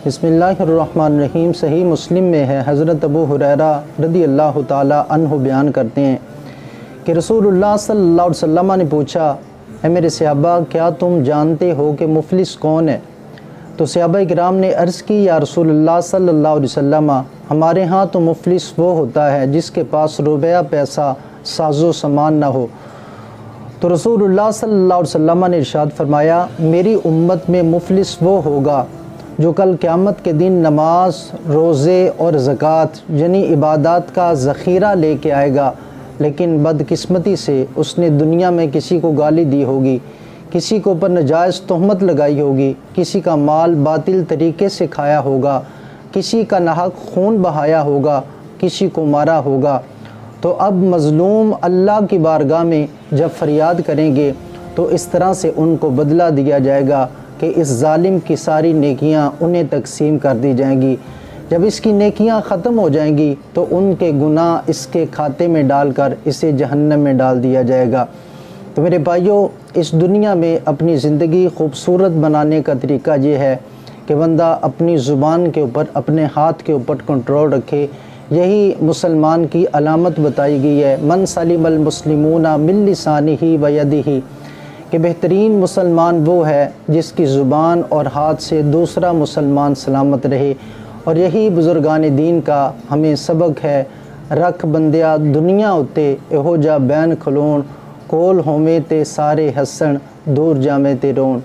بسم اللہ الرحمن الرحیم۔ صحیح مسلم میں ہے، حضرت ابو ہریرہ رضی اللہ تعالی عنہ بیان کرتے ہیں کہ رسول اللہ صلی اللہ علیہ وسلم نے پوچھا، اے میرے صحابہ کیا تم جانتے ہو کہ مفلس کون ہے؟ تو صحابہ کرام نے عرض کی، یا رسول اللہ صلی اللہ علیہ وسلم ہمارے ہاں تو مفلس وہ ہوتا ہے جس کے پاس روپیہ پیسہ ساز و سامان نہ ہو۔ تو رسول اللہ صلی اللہ علیہ وسلم نے ارشاد فرمایا، میری امت میں مفلس وہ ہوگا جو کل قیامت کے دن نماز، روزے اور زکوٰۃ یعنی عبادات کا ذخیرہ لے کے آئے گا، لیکن بدقسمتی سے اس نے دنیا میں کسی کو گالی دی ہوگی، کسی کو پر ناجائز تہمت لگائی ہوگی، کسی کا مال باطل طریقے سے کھایا ہوگا، کسی کا ناحق خون بہایا ہوگا، کسی کو مارا ہوگا۔ تو اب مظلوم اللہ کی بارگاہ میں جب فریاد کریں گے تو اس طرح سے ان کو بدلہ دیا جائے گا کہ اس ظالم کی ساری نیکیاں انہیں تقسیم کر دی جائیں گی۔ جب اس کی نیکیاں ختم ہو جائیں گی تو ان کے گناہ اس کے کھاتے میں ڈال کر اسے جہنم میں ڈال دیا جائے گا۔ تو میرے بھائیوں، اس دنیا میں اپنی زندگی خوبصورت بنانے کا طریقہ یہ ہے کہ بندہ اپنی زبان کے اوپر، اپنے ہاتھ کے اوپر کنٹرول رکھے۔ یہی مسلمان کی علامت بتائی گئی ہے، من سلم المسلمون من لسانہ و یدہ، کہ بہترین مسلمان وہ ہے جس کی زبان اور ہاتھ سے دوسرا مسلمان سلامت رہے۔ اور یہی بزرگان دین کا ہمیں سبق ہے، رکھ بندیا دنیا اتے یہو جا بین کھلون، کول ہومے تے سارے ہسن، دور جامے تے رون۔